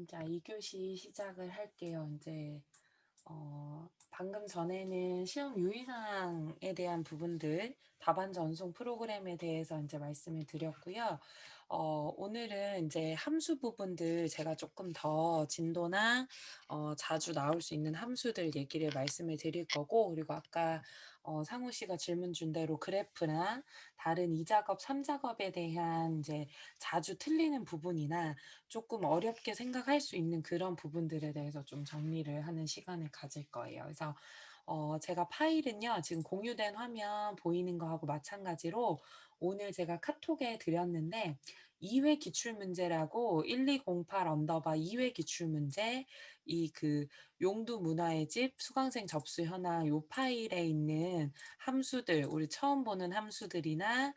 자, 2교시 시작을 할게요. 이제 방금 전에는 시험 유의사항에 대한 부분들, 답안 전송 프로그램에 대해서 이제 말씀을 드렸고요. 오늘은 이제 함수 부분들 제가 조금 더 진도나 자주 나올 수 있는 함수들 얘기를 말씀을 드릴 거고, 그리고 아까 상우 씨가 질문 준 대로 그래프나 다른 2작업, 3작업에 대한 이제 자주 틀리는 부분이나 조금 어렵게 생각할 수 있는 그런 부분들에 대해서 좀 정리를 하는 시간을 가질 거예요. 그래서 제가 파일은요, 지금 공유된 화면 보이는 거하고 마찬가지로 오늘 제가 카톡에 드렸는데 2회 기출문제라고 1208 언더바 2회 기출문제 이 그 용두 문화의 집 수강생 접수 현황 요 파일에 있는 함수들, 우리 처음 보는 함수들이나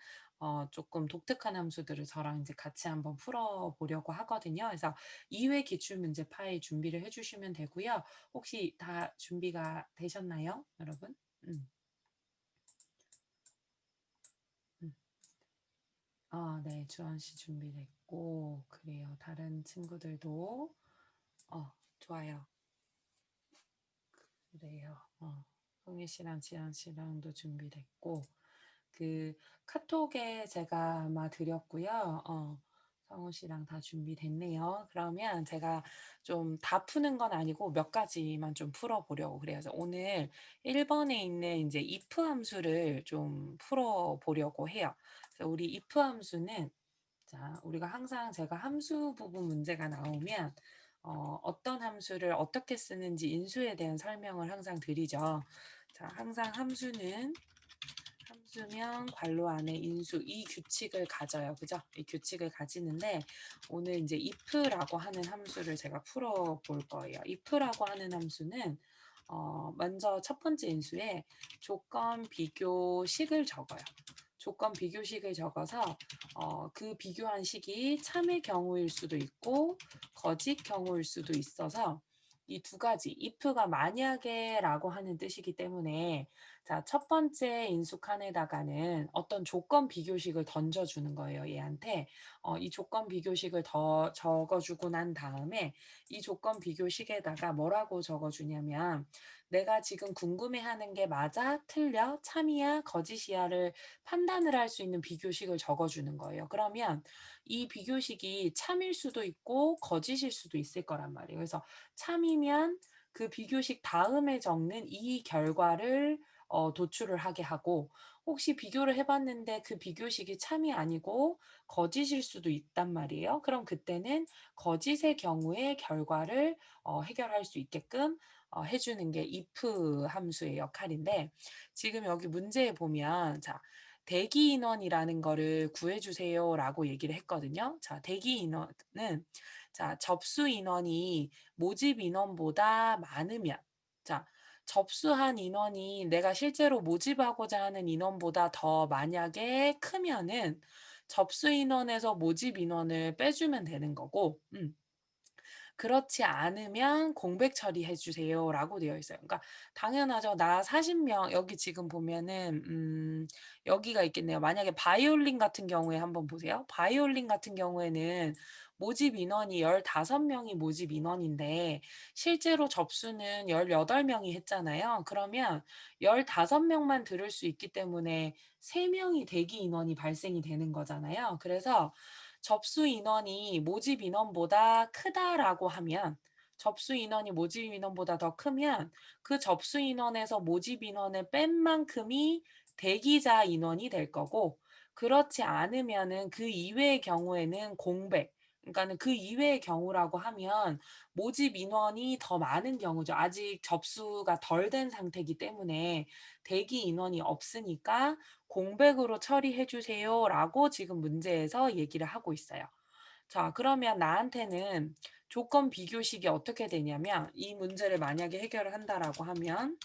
조금 독특한 함수들을 저랑 이제 같이 한번 풀어보려고 하거든요. 그래서 2회 기출문제 파일 준비를 해주시면 되고요. 혹시 다 준비가 되셨나요, 여러분? 음, 음. 네, 주원 씨 준비됐고, 그래요. 다른 친구들도, 좋아요. 그래요. 송희 씨랑 지연 씨랑도 준비됐고, 그 카톡에 제가 아마 드렸고요. 성우 씨랑 다 준비됐네요. 그러면 제가 좀 다 푸는 건 아니고 몇 가지만 좀 풀어보려고 그래요. 그래서 오늘 1번에 있는 이제 if 함수를 좀 풀어보려고 해요. 그래서 우리 if 함수는 자, 우리가 항상 제가 함수 부분 문제가 나오면 어떤 함수를 어떻게 쓰는지 인수에 대한 설명을 항상 드리죠. 자, 항상 함수명 괄호 안에 인수 이 규칙을 가져요. 그죠? 이 규칙을 가지는데 오늘 이제 if라고 하는 함수를 제가 풀어 볼 거예요. if라고 하는 함수는 먼저 첫 번째 인수에 조건 비교식을 적어요. 조건 비교식을 적어서 그 비교한 식이 참의 경우일 수도 있고 거짓 경우일 수도 있어서 이 두 가지 if가 만약에라고 하는 뜻이기 때문에 자, 첫 번째 인수 칸에다가는 어떤 조건 비교식을 던져주는 거예요, 얘한테. 이 조건 비교식을 더 적어주고 난 다음에 이 조건 비교식에다가 뭐라고 적어주냐면 내가 지금 궁금해하는 게 맞아, 틀려, 참이야, 거짓이야를 판단을 할 수 있는 비교식을 적어주는 거예요. 그러면 이 비교식이 참일 수도 있고 거짓일 수도 있을 거란 말이에요. 그래서 참이면 그 비교식 다음에 적는 이 결과를 도출을 하게 하고 혹시 비교를 해봤는데 그 비교식이 참이 아니고 거짓일 수도 있단 말이에요. 그럼 그때는 거짓의 경우의 결과를 해결할 수 있게끔 해주는 게 if 함수의 역할인데 지금 여기 문제에 보면 자 대기 인원이라는 거를 구해주세요라고 얘기를 했거든요. 자 대기 인원은 자 접수 인원이 모집 인원보다 많으면 자 접수한 인원이 내가 실제로 모집하고자 하는 인원보다 더 만약에 크면은 접수 인원에서 모집 인원을 빼주면 되는 거고, 그렇지 않으면 공백 처리해 주세요라고 되어 있어요. 그러니까 당연하죠. 나 40명 여기 지금 보면은 여기가 있겠네요. 만약에 바이올린 같은 경우에 한번 보세요. 바이올린 같은 경우에는 모집 인원이 15명이 모집 인원인데 실제로 접수는 18명이 했잖아요. 그러면 15명만 들을 수 있기 때문에 3명이 대기 인원이 발생이 되는 거잖아요. 그래서 접수 인원이 모집 인원보다 크다라고 하면 접수 인원이 모집 인원보다 더 크면 그 접수 인원에서 모집 인원을 뺀 만큼이 대기자 인원이 될 거고 그렇지 않으면은 그 이외의 경우에는 공백 그러니까는 그 이외의 경우라고 하면 모집 인원이 더 많은 경우죠. 아직 접수가 덜 된 상태이기 때문에 대기 인원이 없으니까 공백으로 처리해 주세요라고 지금 문제에서 얘기를 하고 있어요. 자, 그러면 나한테는 조건 비교식이 어떻게 되냐면 이 문제를 만약에 해결을 한다라고 하면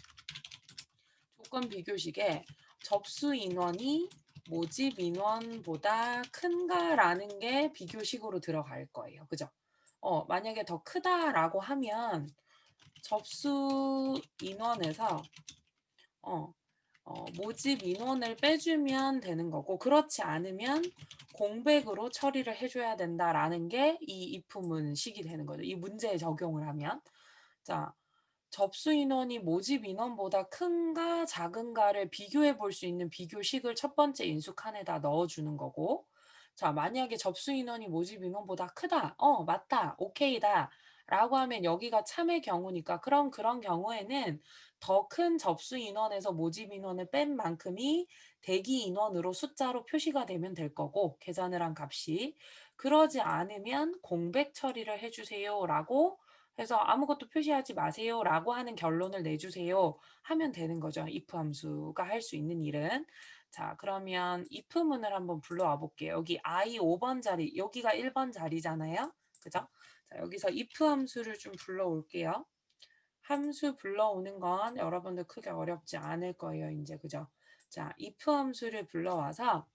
조건 비교식에 접수 인원이 모집 인원보다 큰가라는 게 비교식으로 들어갈 거예요. 그죠? 만약에 더 크다라고 하면 접수 인원에서 어, 모집 인원을 빼주면 되는 거고, 그렇지 않으면 공백으로 처리를 해줘야 된다라는 게 이 if문식이 되는 거죠. 이 문제에 적용을 하면. 자, 접수 인원이 모집 인원보다 큰가 작은가를 비교해 볼 수 있는 비교식을 첫 번째 인수 칸에다 넣어주는 거고, 자, 만약에 접수 인원이 모집 인원보다 크다, 맞다, 오케이다 라고 하면 여기가 참의 경우니까, 그럼 그런 경우에는 더 큰 접수 인원에서 모집 인원을 뺀 만큼이 대기 인원으로 숫자로 표시가 되면 될 거고, 계산을 한 값이. 그러지 않으면 공백 처리를 해주세요 라고 해서 아무것도 표시하지 마세요 라고 하는 결론을 내주세요 하면 되는 거죠. if 함수가 할 수 있는 일은. 자, 그러면 if문을 한번 불러와 볼게요. 여기 I 5번 자리, 여기가 1번 자리잖아요. 그죠? 자, 여기서 if 함수를 좀 불러올게요. 함수 불러오는 건 여러분들 크게 어렵지 않을 거예요. 이제 그죠? 자, if 함수를 불러와서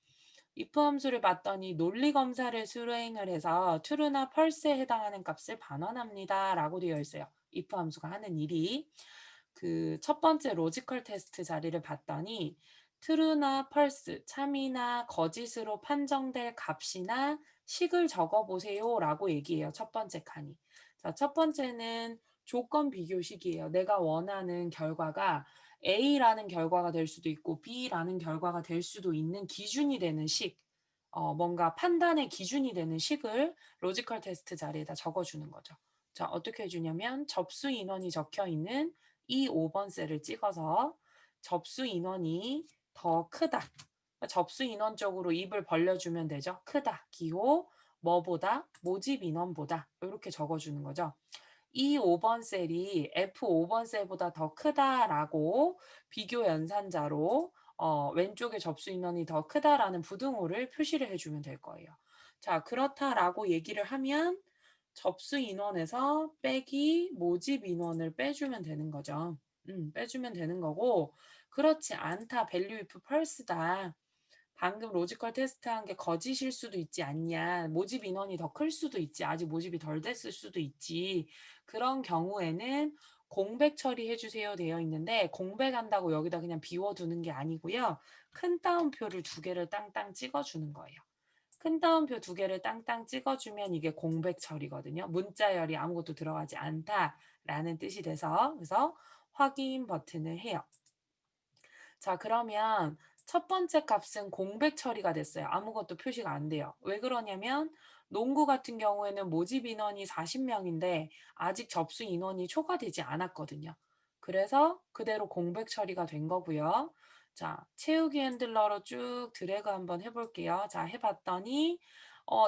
if 함수를 봤더니 논리 검사를 수행을 해서 true나 false에 해당하는 값을 반환합니다 라고 되어 있어요. if 함수가 하는 일이. 그 첫 번째 로지컬 테스트 자리를 봤더니 true나 false, 참이나 거짓으로 판정될 값이나 식을 적어보세요 라고 얘기해요. 첫 번째 칸이. 자, 첫 번째는 조건 비교식이에요. 내가 원하는 결과가 A라는 결과가 될 수도 있고 B라는 결과가 될 수도 있는 기준이 되는 식, 뭔가 판단의 기준이 되는 식을 로지컬 테스트 자리에다 적어주는 거죠. 자, 어떻게 해주냐면 접수 인원이 적혀 있는 이 5번 셀을 찍어서 접수 인원이 더 크다. 접수 인원 쪽으로 입을 벌려주면 되죠. 크다, 기호, 뭐보다, 모집 인원보다 이렇게 적어주는 거죠. 이 5번 셀이 F5번 셀보다 더 크다라고 비교 연산자로 왼쪽에 접수 인원이 더 크다라는 부등호를 표시를 해주면 될 거예요. 자, 그렇다라고 얘기를 하면 접수 인원에서 빼기 모집 인원을 빼주면 되는 거죠. 빼주면 되는 거고, 그렇지 않다, value if false다. 방금 로지컬 테스트한 게 거짓일 수도 있지 않냐. 모집 인원이 더 클 수도 있지. 아직 모집이 덜 됐을 수도 있지. 그런 경우에는 공백 처리해 주세요 되어 있는데 공백한다고 여기다 그냥 비워두는 게 아니고요. 큰 따옴표를 두 개를 땅땅 찍어주는 거예요. 큰 따옴표 두 개를 땅땅 찍어주면 이게 공백 처리거든요. 문자열이 아무것도 들어가지 않다라는 뜻이 돼서 그래서 확인 버튼을 해요. 자, 그러면 첫 번째 값은 공백 처리가 됐어요. 아무것도 표시가 안 돼요. 왜 그러냐면 농구 같은 경우에는 모집 인원이 40명인데 아직 접수 인원이 초과되지 않았거든요. 그래서 그대로 공백 처리가 된 거고요. 자, 채우기 핸들러로 쭉 드래그 한번 해볼게요. 자, 해봤더니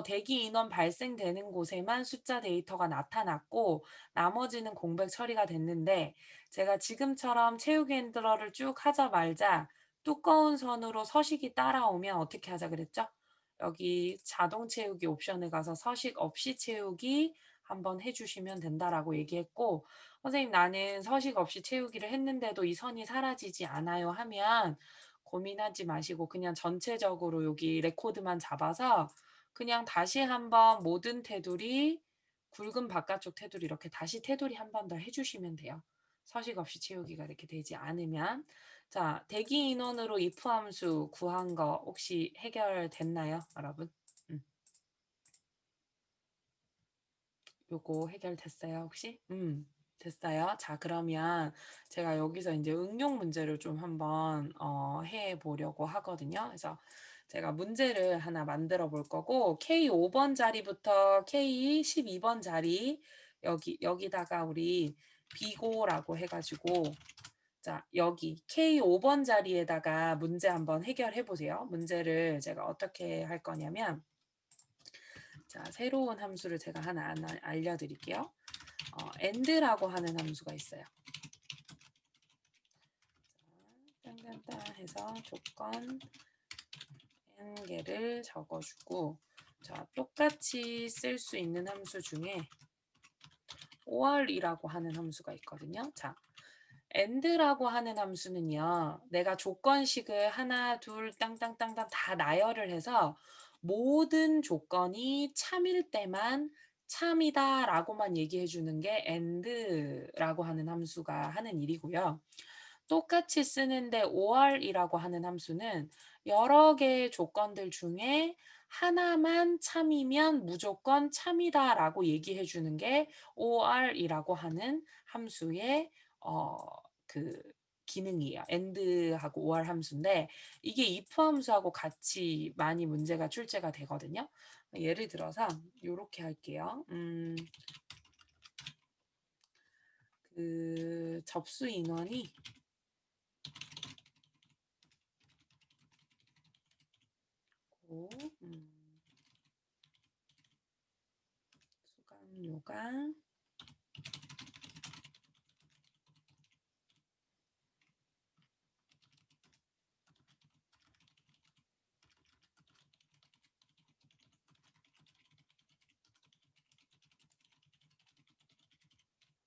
대기 인원 발생되는 곳에만 숫자 데이터가 나타났고 나머지는 공백 처리가 됐는데 제가 지금처럼 채우기 핸들러를 쭉 하자 말자 두꺼운 선으로 서식이 따라오면 어떻게 하자 그랬죠? 여기 자동 채우기 옵션에 가서 서식 없이 채우기 한번 해주시면 된다라고 얘기했고 선생님 나는 서식 없이 채우기를 했는데도 이 선이 사라지지 않아요 하면 고민하지 마시고 그냥 전체적으로 여기 레코드만 잡아서 그냥 다시 한번 모든 테두리 굵은 바깥쪽 테두리 이렇게 다시 테두리 한 번 더 해주시면 돼요. 서식 없이 채우기가 이렇게 되지 않으면 자, 대기 인원으로 if 함수 구한 거 혹시 해결됐나요, 여러분? 요거 해결됐어요, 혹시? 됐어요. 자, 그러면 제가 여기서 이제 응용 문제를 좀 한번 해 보려고 하거든요. 그래서 제가 문제를 하나 만들어 볼 거고 K 5번 자리부터 K 12번 자리 여기다가 우리 비고라고 해가지고 자, 여기 K 5번 자리에다가 문제 한번 해결해 보세요. 문제를 제가 어떻게 할 거냐면 자, 새로운 함수를 제가 하나 알려드릴게요. and라고 하는 함수가 있어요. 딴딴딴 해서 조건 n개를 적어주고 자, 똑같이 쓸 수 있는 함수 중에 or이라고 하는 함수가 있거든요. 자, and라고 하는 함수는요. 내가 조건식을 하나, 둘, 땅땅땅땅 다 나열을 해서 모든 조건이 참일 때만 참이다라고만 얘기해 주는 게 and라고 하는 함수가 하는 일이고요. 똑같이 쓰는데 or이라고 하는 함수는 여러 개의 조건들 중에 하나만 참이면 무조건 참이다라고 얘기해 주는 게 or이라고 하는 함수의 어 그 기능이에요. and하고 or 함수인데 이게 if 함수하고 같이 많이 문제가 출제가 되거든요. 예를 들어서 요렇게 할게요. 그 접수 인원이 고 수강료가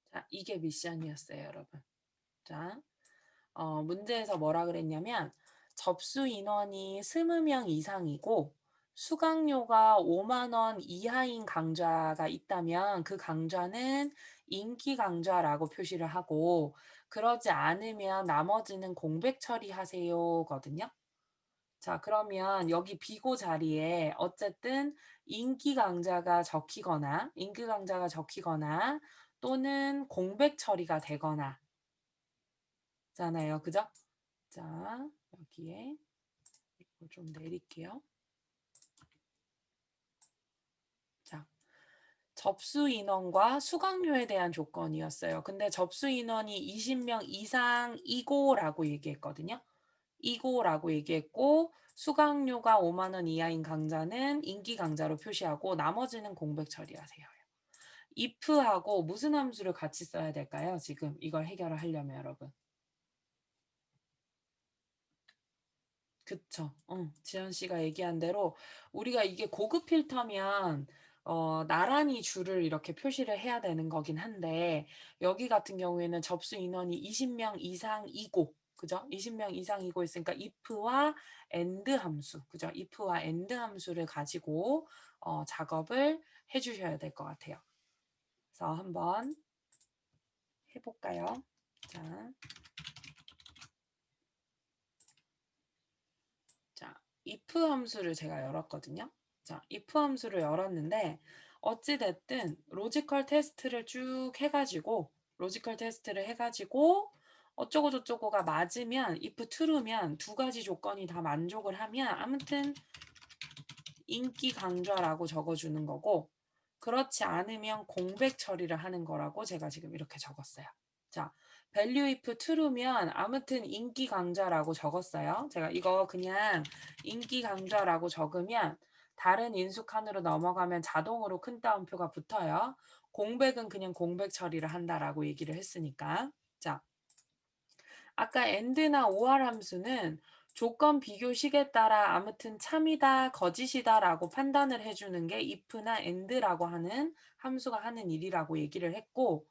자, 이게 미션이었어요, 여러분. 자, 문제에서 뭐라 그랬냐면 접수 인원이 20명 이상이고 수강료가 5만 원 이하인 강좌가 있다면 그 강좌는 인기 강좌라고 표시를 하고 그러지 않으면 나머지는 공백 처리하세요거든요. 자, 그러면 여기 비고 자리에 어쨌든 인기 강좌가 적히거나 또는 공백 처리가 되거나 잖아요. 그죠? 자, 여기에 이거 좀 내릴게요. 자, 접수 인원과 수강료에 대한 조건이었어요. 근데 접수 인원이 20명 이상이고라고 얘기했거든요. 이고라고 얘기했고 수강료가 5만 원 이하인 강좌는 인기 강좌로 표시하고 나머지는 공백 처리하세요. if하고 무슨 함수를 같이 써야 될까요? 지금 이걸 해결을 하려면 여러분. 그쵸. 지연 씨가 얘기한 대로 우리가 이게 고급 필터면 나란히 줄을 이렇게 표시를 해야 되는 거긴 한데 여기 같은 경우에는 접수 인원이 20명 이상이고 그죠? 20명 이상이고 있으니까 if와 and 함수 그죠? if와 and 함수를 가지고 작업을 해 주셔야 될 것 같아요. 그래서 한번 해볼까요? 자, if 함수를 제가 열었거든요. 자, if 함수를 열었는데 어찌됐든 로지컬 테스트를 해가지고 어쩌고 저쩌고가 맞으면 if true면 두 가지 조건이 다 만족을 하면 아무튼 인기 강좌라고 적어주는 거고 그렇지 않으면 공백 처리를 하는 거라고 제가 지금 이렇게 적었어요. 자, value if true면 아무튼 인기 강좌라고 적었어요. 제가 이거 그냥 인기 강좌라고 적으면 다른 인수칸으로 넘어가면 자동으로 큰 따옴표가 붙어요. 공백은 그냥 공백 처리를 한다라고 얘기를 했으니까. 자, 아까 and나 or 함수는 조건 비교식에 따라 아무튼 참이다, 거짓이다라고 판단을 해주는 게 if나 and라고 하는 함수가 하는 일이라고 얘기를 했고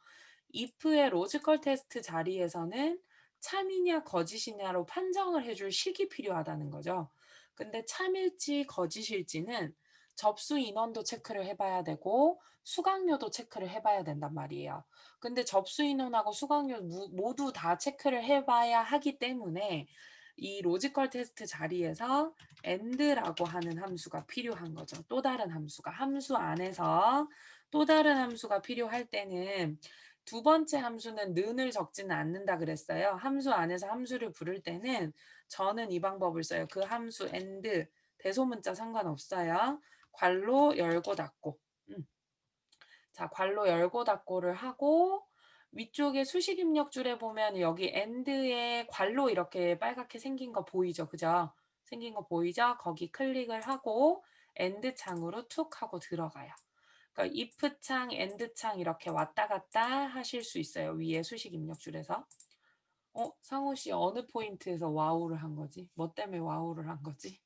if의 로지컬 테스트 자리에서는 참이냐 거짓이냐로 판정을 해줄 식이 필요하다는 거죠. 근데 참일지 거짓일지는 접수 인원도 체크를 해봐야 되고 수강료도 체크를 해봐야 된단 말이에요. 근데 접수 인원하고 수강료 모두 다 체크를 해봐야 하기 때문에 이 로지컬 테스트 자리에서 and라고 하는 함수가 필요한 거죠. 또 다른 함수가 함수 안에서 또 다른 함수가 필요할 때는 두 번째 함수는 는을 적지는 않는다 그랬어요. 함수 안에서 함수를 부를 때는 저는 이 방법을 써요. 그 함수 and 대소문자 상관없어요. 괄호 열고 닫고. 자, 괄호 열고 닫고를 하고 위쪽에 수식 입력줄에 보면 여기 and에 괄호 이렇게 빨갛게 생긴 거 보이죠? 그죠? 생긴 거 보이죠? 거기 클릭을 하고 and 창으로 툭 하고 들어가요. 그러니까 if 창, and 창 이렇게 왔다 갔다 하실 수 있어요. 위에 수식 입력줄에서. 상호 씨 어느 포인트에서 와우를 한 거지? 뭐 때문에 와우를 한 거지?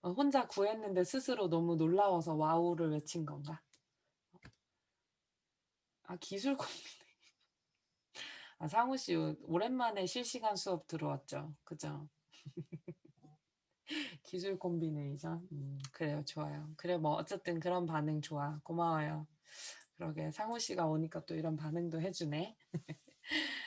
혼자 구했는데 스스로 너무 놀라워서 와우를 외친 건가? 아, 기술 콤비네. 아, 상호 씨 오랜만에 실시간 수업 들어왔죠? 그죠? 기술 콤비네이션. 그래요, 좋아요. 그래, 뭐 어쨌든 그런 반응 좋아. 고마워요. 그러게 상호 씨가 오니까 또 이런 반응도 해주네.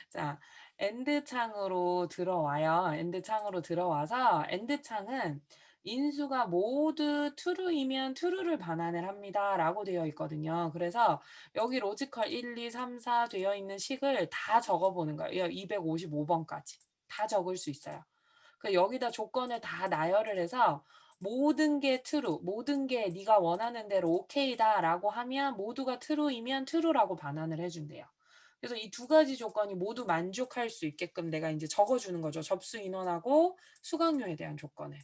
자, 엔드 창으로 들어와요. 엔드 창으로 들어와서 엔드 창은 인수가 모두 true이면 true를 반환을 합니다라고 되어 있거든요. 그래서 여기 로지컬 1, 2, 3, 4 되어 있는 식을 다 적어 보는 거예요. 255번까지 다 적을 수 있어요. 그 여기다 조건을 다 나열을 해서 모든 게 true, 모든 게 네가 원하는 대로 오케이다라고 하면 모두가 true이면 true라고 반환을 해준대요. 그래서 이 두 가지 조건이 모두 만족할 수 있게끔 내가 이제 적어주는 거죠. 접수 인원하고 수강료에 대한 조건을.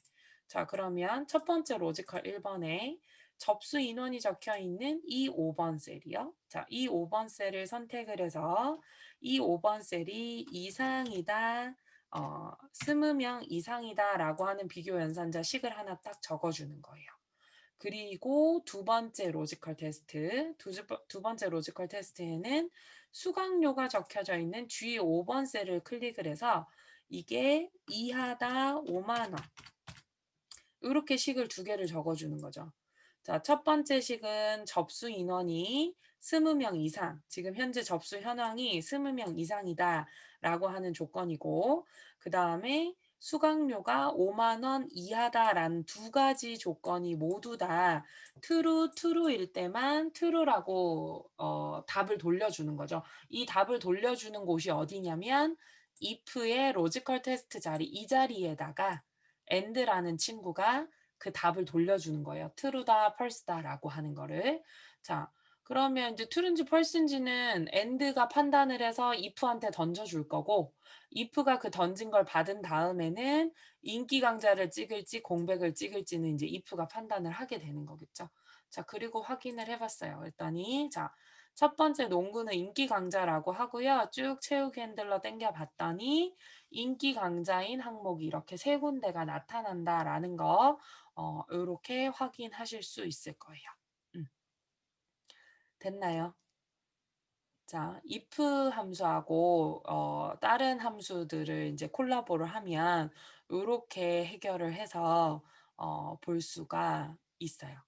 자, 그러면 첫 번째 로지컬 1번에 접수 인원이 적혀 있는 이 5번 셀이요. 자, 이 5번 셀을 선택을 해서 이 5번 셀이 이상이다. 20명 이상이다라고 하는 비교 연산자 식을 하나 딱 적어주는 거예요. 그리고 두 번째 로지컬 테스트, 두 번째 로지컬 테스트에는 수강료가 적혀져 있는 G5번 셀을 클릭을 해서 이게 이하다 5만 원. 이렇게 식을 두 개를 적어주는 거죠. 자, 첫 번째 식은 접수 인원이 20명 이상, 지금 현재 접수 현황이 20명 이상이다 라고 하는 조건이고, 그 다음에 수강료가 5만 원 이하다라는 두 가지 조건이 모두 다 true일 때만 true라고 답을 돌려주는 거죠. 이 답을 돌려주는 곳이 어디냐면 if의 로지컬 테스트 자리 이 자리에다가 and라는 친구가 그 답을 돌려주는 거예요. true다, false다라고 하는 거를. 자, 그러면 이제 true인지 false인지는 and가 판단을 해서 if한테 던져줄 거고, if가 그 던진 걸 받은 다음에는 인기 강좌를 찍을지 공백을 찍을지는 이제 if가 판단을 하게 되는 거겠죠. 자, 그리고 확인을 해봤어요. 그랬더니 자, 첫 번째 농구는 인기 강좌라고 하고요. 쭉 채우기 핸들러 당겨봤더니 인기 강좌인 항목이 이렇게 세 군데가 나타난다라는 거 요렇게 확인하실 수 있을 거예요. 됐나요? 자, if 함수하고 다른 함수들을 이제 콜라보를 하면 요렇게 해결을 해서 볼 수가 있어요.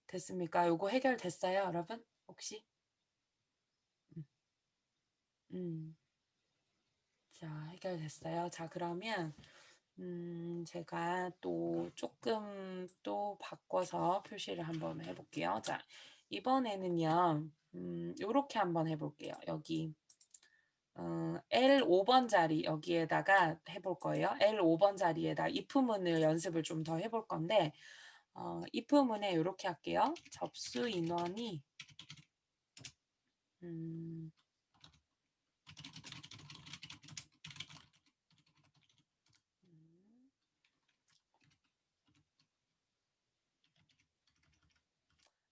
됐습니까? 요거 해결됐어요, 여러분? 혹시? 음. 음. 자, 해결됐어요. 자, 그러면 제가 또 조금 또 바꿔서 표시를 한번 해볼게요. 자, 이번에는요, 요렇게 한번 해볼게요. 여기, L5번 자리 여기에다가 해볼 거예요. L5번 자리에다 if문을 연습을 좀 더 해볼 건데, if문에 요렇게 할게요. 접수 인원이, 음,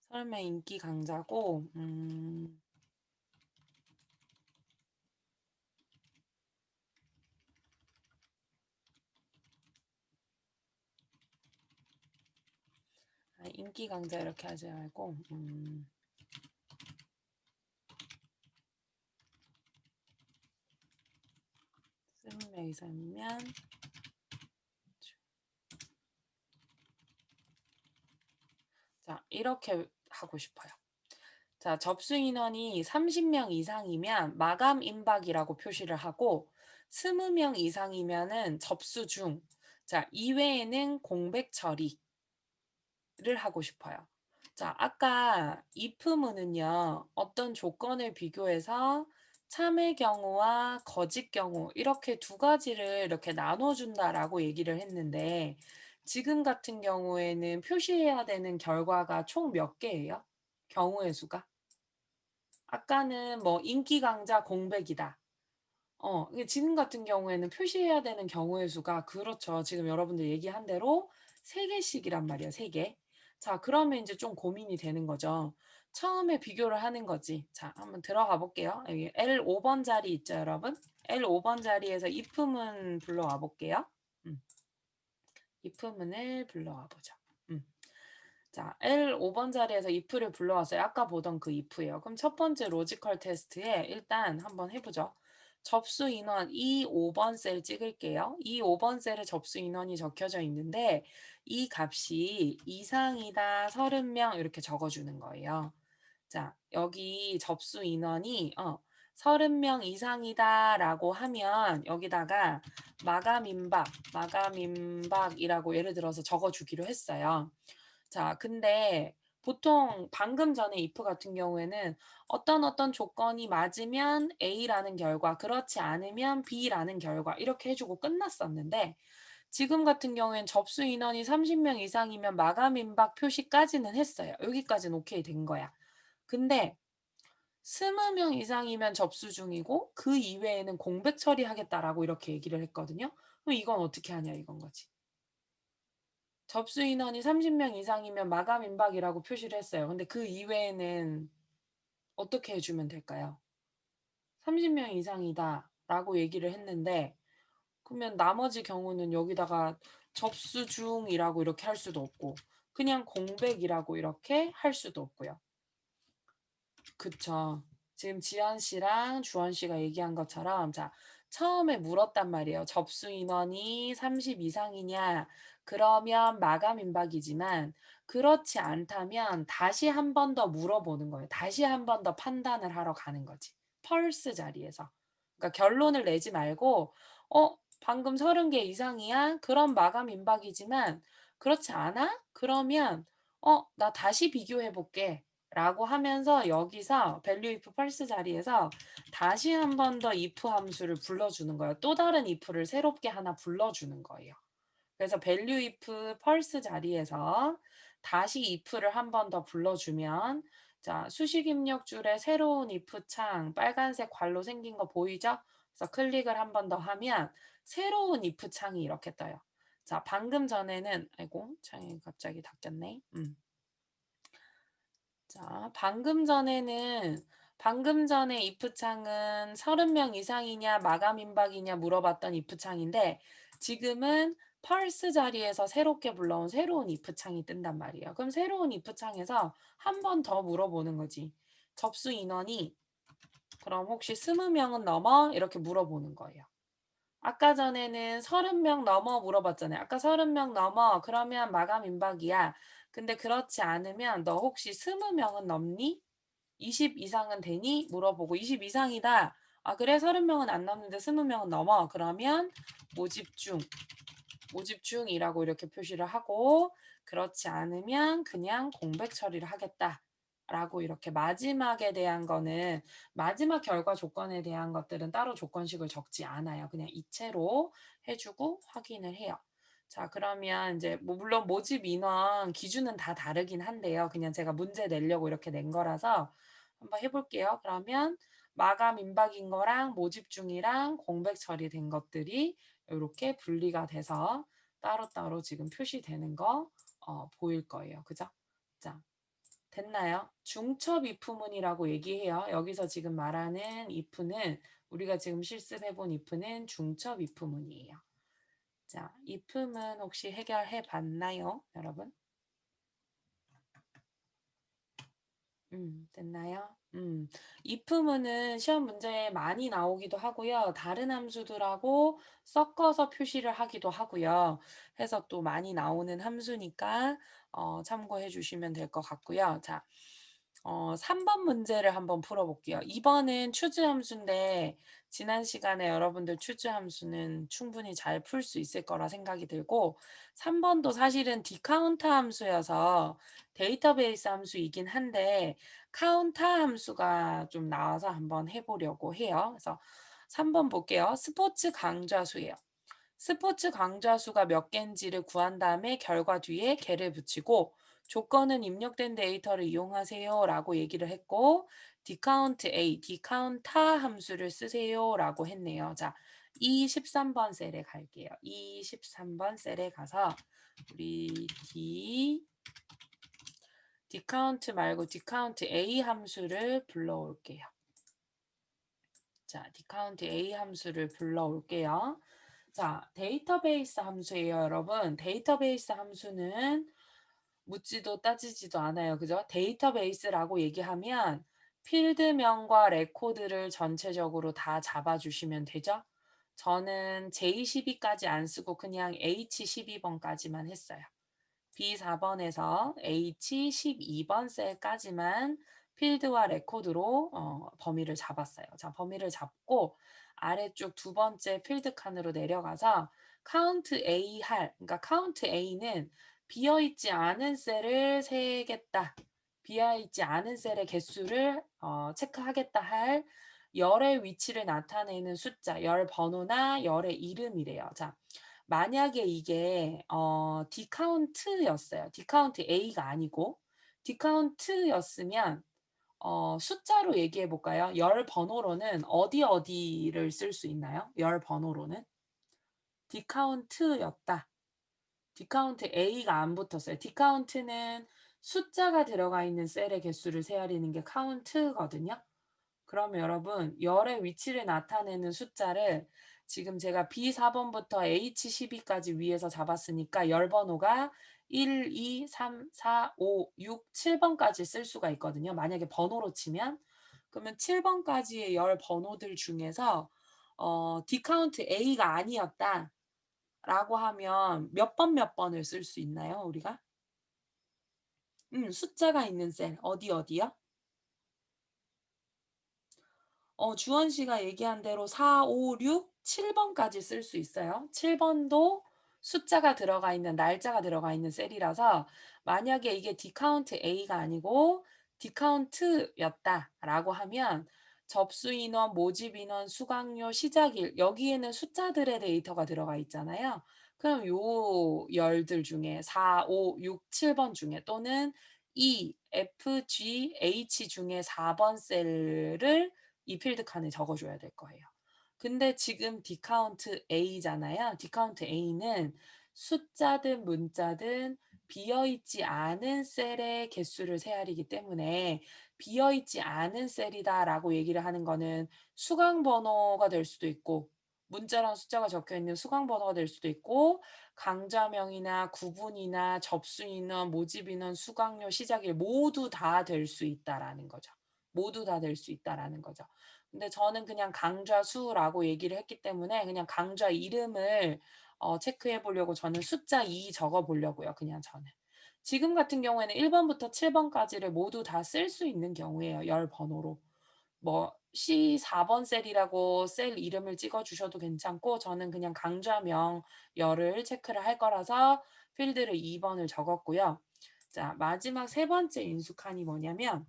설마 인기 강자고, 인기 강자 이렇게 하지 말고, 20명 이상이면, 자, 이렇게 하고 싶어요. 자, 접수 인원이 30명 이상이면 마감 임박이라고 표시를 하고 20명 이상이면은 접수 중. 자, 이외에는 공백 처리를 하고 싶어요. 자, 아까 if문은요. 어떤 조건을 비교해서 참의 경우와 거짓 경우 이렇게 두 가지를 이렇게 나눠준다라고 얘기를 했는데 지금 같은 경우에는 표시해야 되는 결과가 총 몇 개예요? 경우의 수가? 아까는 뭐 인기 강자 공백이다. 이게 지금 같은 경우에는 표시해야 되는 경우의 수가 그렇죠. 지금 여러분들 얘기한 대로 3개씩이란 말이에요. 3개. 자, 그러면 이제 좀 고민이 되는 거죠. 처음에 비교를 하는 거지. 자, 한번 들어가 볼게요. 여기 L5번 자리 있죠, 여러분? L5번 자리에서 if문 불러와 볼게요. if문을 불러와 보죠. 자, L5번 자리에서 if를 불러왔어요. 아까 보던 그 if예요. 그럼 첫 번째 로지컬 테스트에 일단 한번 해보죠. 접수 인원 이 5번 셀 찍을게요. 이 5번 셀에 접수 인원이 적혀져 있는데 이 값이 이상이다 30명 이렇게 적어주는 거예요. 자, 여기 접수 인원이 30명 이상이다라고 하면 여기다가 마감임박이라고 예를 들어서 적어주기로 했어요. 자, 근데 보통 방금 전에 if 같은 경우에는 어떤 조건이 맞으면 A라는 결과, 그렇지 않으면 B라는 결과 이렇게 해주고 끝났었는데 지금 같은 경우엔 접수 인원이 30명 이상이면 마감 임박 표시까지는 했어요. 여기까지는 오케이 된 거야. 근데 20명 이상이면 접수 중이고 그 이외에는 공백 처리하겠다라고 이렇게 얘기를 했거든요. 그럼 이건 어떻게 하냐 이건 거지. 접수 인원이 30명 이상이면 마감 임박이라고 표시를 했어요. 근데 그 이외에는 어떻게 해주면 될까요? 30명 이상이다 라고 얘기를 했는데 그러면 나머지 경우는 여기다가 접수 중이라고 이렇게 할 수도 없고 그냥 공백이라고 이렇게 할 수도 없고요. 그쵸. 지금 지연 씨랑 주원 씨가 얘기한 것처럼 자, 처음에 물었단 말이에요. 접수 인원이 30 이상이냐? 그러면 마감 임박이지만 그렇지 않다면 다시 한 번 더 물어보는 거예요. 다시 한 번 더 판단을 하러 가는 거지. 펄스 자리에서. 그러니까 결론을 내지 말고 방금 30개 이상이야? 그럼 마감 임박이지만 그렇지 않아? 그러면 나 다시 비교해 볼게. 라고 하면서 여기서 value if false 자리에서 다시 한 번 더 if 함수를 불러주는 거예요. 또 다른 if를 새롭게 하나 불러주는 거예요. 그래서 value if false 자리에서 다시 if를 한 번 더 불러주면 자, 수식 입력줄에 새로운 if 창 빨간색 괄호 생긴 거 보이죠? 그래서 클릭을 한 번 더 하면 새로운 if 창이 이렇게 떠요. 자, 방금 전에는 아이고 창이 갑자기 닫혔네. 자, 방금 전에 if 창은 30명 이상이냐 마감 임박이냐 물어봤던 if 창인데 지금은 펄스 자리에서 새롭게 불러온 새로운 if 창이 뜬단 말이에요. 그럼 새로운 if 창에서 한 번 더 물어보는 거지. 접수 인원이 그럼 혹시 20명은 넘어? 이렇게 물어보는 거예요. 아까 전에는 30명 넘어 물어봤잖아요. 아까 30명 넘어 그러면 마감 임박이야. 근데 그렇지 않으면 너 혹시 20명은 넘니? 20 이상은 되니? 물어보고 20 이상이다. 아 그래 30명은 안 넘는데 20명은 넘어. 그러면 모집 중, 모집 중이라고 이렇게 표시를 하고 그렇지 않으면 그냥 공백 처리를 하겠다. 라고 이렇게 마지막에 대한 거는 마지막 결과 조건에 대한 것들은 따로 조건식을 적지 않아요. 그냥 이체로 해주고 확인을 해요. 자 그러면 이제 뭐 물론 모집 인원 기준은 다 다르긴 한데요. 그냥 제가 문제 내려고 이렇게 낸 거라서 한번 해볼게요. 그러면 마감 임박인 거랑 모집 중이랑 공백 처리된 것들이 이렇게 분리가 돼서 따로따로 지금 표시되는 거 보일 거예요. 그죠? 자, 됐나요? 중첩 if문이라고 얘기해요. 여기서 지금 말하는 if는 우리가 지금 실습해본 if는 중첩 if문이에요. 자, if문 혹시 해결해 봤나요, 여러분? 됐나요? if문은 시험 문제에 많이 나오기도 하고요. 다른 함수들하고 섞어서 표시를 하기도 하고요. 해서 또 많이 나오는 함수니까 참고해 주시면 될 것 같고요. 자, 3번 문제를 한번 풀어볼게요. 2번은 추즈 함수인데 지난 시간에 여러분들 추즈 함수는 충분히 잘 풀 수 있을 거라 생각이 들고 3번도 사실은 디카운터 함수여서 데이터베이스 함수이긴 한데 카운터 함수가 좀 나와서 한번 해보려고 해요. 그래서 3번 볼게요. 스포츠 강좌수예요. 스포츠 강좌수가 몇 개인지를 구한 다음에 결과 뒤에 개를 붙이고 조건은 입력된 데이터를 이용하세요 라고 얘기를 했고 디카운트 A, 디카운터 함수를 쓰세요 라고 했네요. 자, 이 13번 셀에 갈게요. 이 13번 셀에 가서 우리 디카운트 말고 디카운트 A 함수를 불러올게요. 자, 디카운트 A 함수를 불러올게요. 자, 데이터베이스 함수예요, 여러분. 데이터베이스 함수는 묻지도 따지지도 않아요. 그죠? 데이터베이스라고 얘기하면 필드명과 레코드를 전체적으로 다 잡아주시면 되죠? 저는 J12까지 안 쓰고 그냥 H12번까지만 했어요. B4번에서 H12번 셀까지만 필드와 레코드로 범위를 잡았어요. 자, 범위를 잡고 아래쪽 두 번째 필드 칸으로 내려가서 카운트 A 그러니까 카운트 A는 비어있지 않은 셀을 세겠다. 비어있지 않은 셀의 개수를 체크하겠다 할 열의 위치를 나타내는 숫자, 열 번호나 열의 이름이래요. 자, 만약에 이게 디카운트였어요. 디카운트 A가 아니고 디카운트였으면 숫자로 얘기해 볼까요? 열 번호로는 어디를 쓸 수 있나요? 열 번호로는 디카운트였다. 디카운트 A가 안 붙었어요. 디카운트는 숫자가 들어가 있는 셀의 개수를 세어리는 게 카운트거든요. 그러면 여러분 열의 위치를 나타내는 숫자를 지금 제가 B4번부터 H12까지 위에서 잡았으니까 열 번호가 1, 2, 3, 4, 5, 6, 7번까지 쓸 수가 있거든요. 만약에 번호로 치면 그러면 7번까지의 열 번호들 중에서 디카운트 A가 아니었다 라고 하면 몇 번을 쓸 수 있나요, 우리가? 숫자가 있는 셀 어디요? 주원 씨가 얘기한 대로 4, 5, 6, 7번까지 쓸 수 있어요. 7번도 숫자가 들어가 있는 날짜가 들어가 있는 셀이라서 만약에 이게 디카운트 A가 아니고 디카운트였다라고 하면 접수 인원, 모집 인원, 수강료, 시작일 여기에는 숫자들의 데이터가 들어가 있잖아요. 그럼 요 열들 중에 4, 5, 6, 7번 중에 또는 E, F, G, H 중에 4번 셀을 이 필드 칸에 적어줘야 될 거예요. 근데 지금 디카운트 A잖아요. 디카운트 A는 숫자든 문자든 비어있지 않은 셀의 개수를 세알이기 때문에 비어있지 않은 셀이다라고 얘기를 하는 거는 수강 번호가 될 수도 있고 문자랑 숫자가 적혀 있는 수강 번호가 될 수도 있고 강좌명이나 구분이나 접수 인원, 모집 인원, 수강료, 시작일 모두 다 될 수 있다라는 거죠. 모두 다 될 수 있다라는 거죠. 근데 저는 그냥 강좌 수라고 얘기를 했기 때문에 그냥 강좌 이름을 체크해 보려고 저는 숫자 2 적어 보려고요. 그냥 저는. 지금 같은 경우에는 1번부터 7번까지를 모두 다 쓸 수 있는 경우에요. 열 번호로. 뭐 C4번 셀이라고 셀 이름을 찍어 주셔도 괜찮고 저는 그냥 강좌명 열을 체크를 할 거라서 필드를 2번을 적었고요. 자, 마지막 세 번째 인수칸이 뭐냐면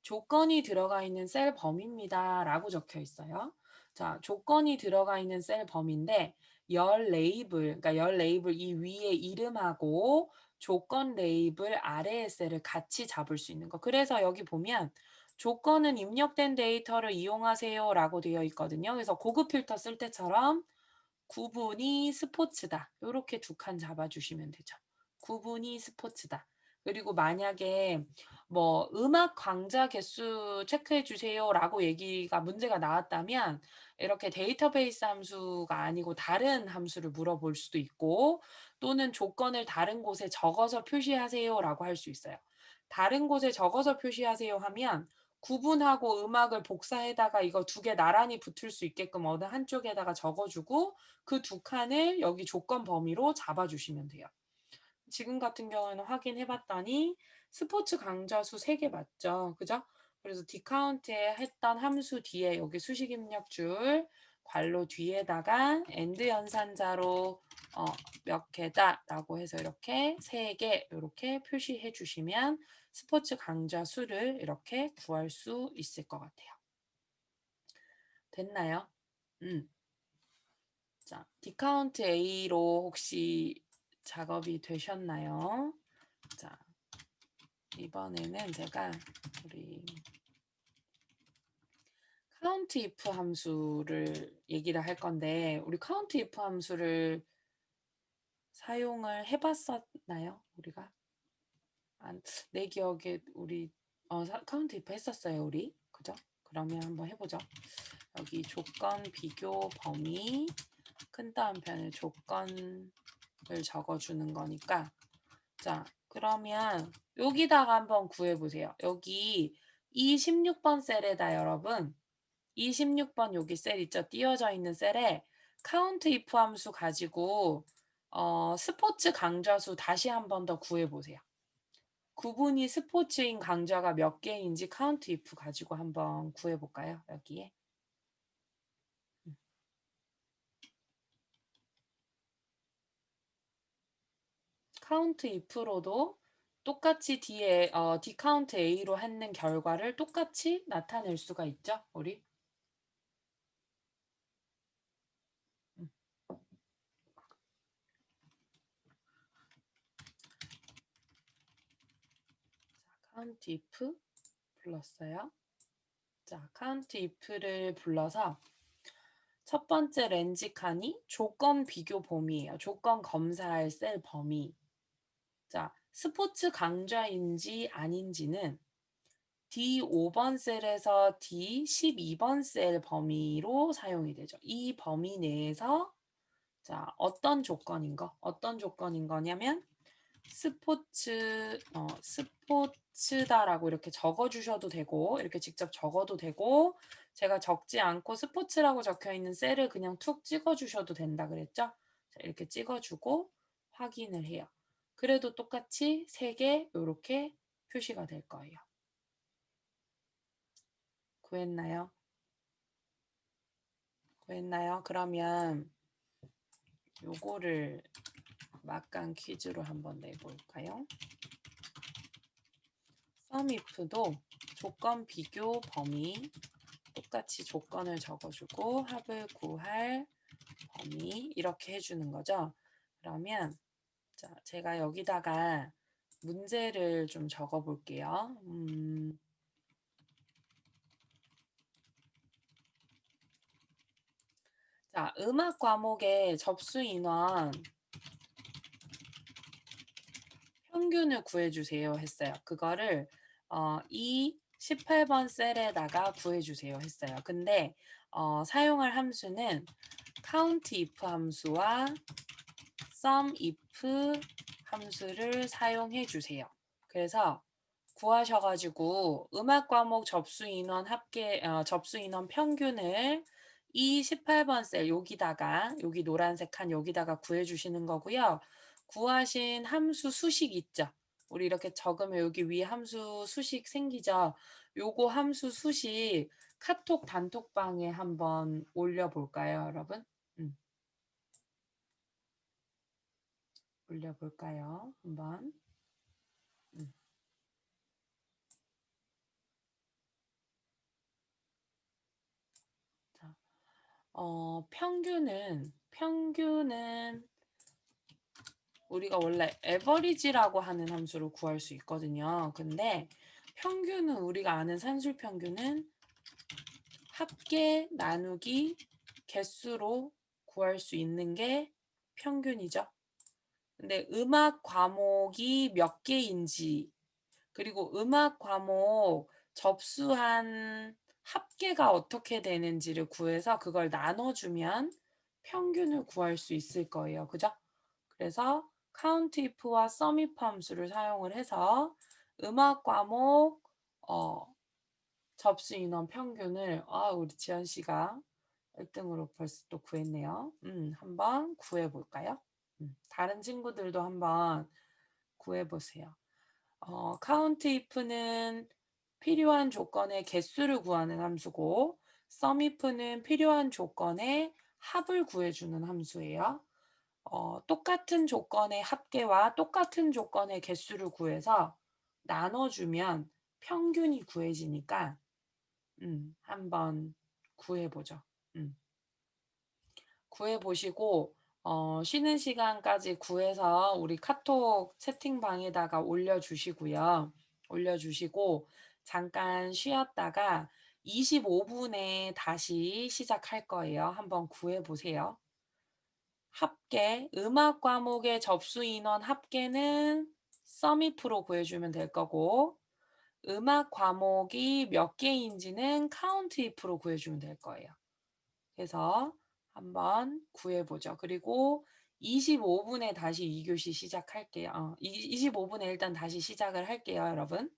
조건이 들어가 있는 셀 범위입니다. 라고 적혀 있어요. 자, 조건이 들어가 있는 셀 범위인데 열 레이블, 그러니까 열 레이블 이 위에 이름하고 조건 레이블 아래의 셀을 같이 잡을 수 있는 거. 그래서 여기 보면 조건은 입력된 데이터를 이용하세요 라고 되어 있거든요. 그래서 고급 필터 쓸 때처럼 구분이 스포츠다. 이렇게 두 칸 잡아주시면 되죠. 구분이 스포츠다. 그리고 만약에 뭐 음악 강좌 개수 체크해 주세요라고 얘기가 문제가 나왔다면 이렇게 데이터베이스 함수가 아니고 다른 함수를 물어볼 수도 있고 또는 조건을 다른 곳에 적어서 표시하세요라고 할 수 있어요. 다른 곳에 적어서 표시하세요 하면 구분하고 음악을 복사해다가 이거 두 개 나란히 붙을 수 있게끔 어느 한쪽에다가 적어주고 그 두 칸을 여기 조건 범위로 잡아주시면 돼요. 지금 같은 경우에는 확인해 봤더니 스포츠 강좌 수 3개 맞죠? 그죠? 그래서 디카운트에 했던 함수 뒤에 여기 수식 입력줄 괄호 뒤에다가 엔드 연산자로 몇 개다 라고 해서 이렇게 3개 이렇게 표시해 주시면 스포츠 강좌 수를 이렇게 구할 수 있을 것 같아요. 됐나요? 자, 디카운트 A로 혹시 작업이 되셨나요? 자, 이번에는 제가 우리 카운트 if 함수를 얘기를 할 건데 우리 카운트 if 함수를 사용을 해봤었나요? 우리가? 내 기억에 우리 카운트 if 했었어요, 우리. 그죠? 그러면 한번 해보죠. 여기 조건 비교 범위 큰 따옴표에 조건을 적어주는 거니까 자, 그러면 여기다가 한번 구해보세요. 여기 이 16번 셀에다 여러분 이 16번 여기 셀 있죠? 띄어져 있는 셀에 count if 함수 가지고 스포츠 강좌 수 다시 한 번 더 구해보세요. 구분이 스포츠인 강좌가 몇 개인지 카운트 if 가지고 한번 구해볼까요? 여기에. 카운트 if로도 똑같이 뒤에 d 카운트 a로 하는 결과를 똑같이 나타낼 수가 있죠, 우리. 음. 자, 카운트 if 불렀어요. 자, 카운트 if를 불러서 첫 번째 렌지 칸이 조건 비교 범위예요. 조건 검사할 셀 범위. 자, 스포츠 강좌인지 아닌지는 D5번 셀에서 D12번 셀 범위로 사용이 되죠. 이 범위 내에서 자, 어떤 조건인 거냐면 스포츠다라고 이렇게 적어 주셔도 되고 이렇게 직접 적어도 되고 제가 적지 않고 스포츠라고 적혀 있는 셀을 그냥 툭 찍어 주셔도 된다 그랬죠? 자, 이렇게 찍어 주고 확인을 해요. 그래도 똑같이 3개 이렇게 표시가 될 거예요. 구했나요? 그러면 요거를 막강 퀴즈로 한번 내볼까요? 썸if도 조건 비교 범위 똑같이 조건을 적어주고 합을 구할 범위 이렇게 해주는 거죠. 그러면 자, 제가 여기다가 문제를 좀 적어 볼게요. 자, 음악 과목의 접수 인원 평균을 구해주세요 했어요. 그거를 이 18번 셀에다가 구해주세요 했어요. 근데 사용할 함수는 countIf 함수와 SUMIF 함수를 사용해 주세요. 그래서 구하셔가지고 음악 과목 접수 인원 접수 인원 평균을 이 18번 셀 여기다가 여기 노란색 칸 여기다가 구해주시는 거고요. 구하신 함수 수식 있죠. 우리 이렇게 적으면 여기 위에 함수 수식 생기죠. 요거 함수 수식 카톡 단톡방에 한번 올려볼까요, 여러분? 올려볼까요? 한번. 음. 자, 평균은 우리가 원래 average라고 하는 함수로 구할 수 있거든요. 근데 평균은 우리가 아는 산술 평균은 합계 나누기 개수로 구할 수 있는 게 평균이죠. 근데 음악 과목이 몇 개인지 그리고 음악 과목 접수한 합계가 어떻게 되는지를 구해서 그걸 나눠주면 평균을 구할 수 있을 거예요. 그죠? 그래서 countIf와 SUMIF 함수를 사용을 해서 음악 과목 접수 인원 평균을 우리 지연 씨가 1등으로 벌써 또 구했네요. 한번 구해 볼까요? 다른 친구들도 한번 구해 보세요. countIf는 필요한 조건의 개수를 구하는 함수고 SUMIF는 필요한 조건의 합을 구해주는 함수예요. 똑같은 조건의 합계와 똑같은 조건의 개수를 구해서 나눠주면 평균이 구해지니까 한번 구해보죠. 구해보시고 쉬는 시간까지 구해서 우리 카톡 채팅방에다가 올려주시고요. 올려주시고 잠깐 쉬었다가 25분에 다시 시작할 거예요. 한번 구해보세요. 합계, 음악 과목의 접수 인원 합계는 SUMIF로 구해주면 될 거고 음악 과목이 몇 개인지는 COUNTIF로 구해주면 될 거예요. 그래서 한번 구해보죠. 그리고 25분에 다시 2교시 시작할게요. 25분에 일단 다시 시작을 할게요, 여러분.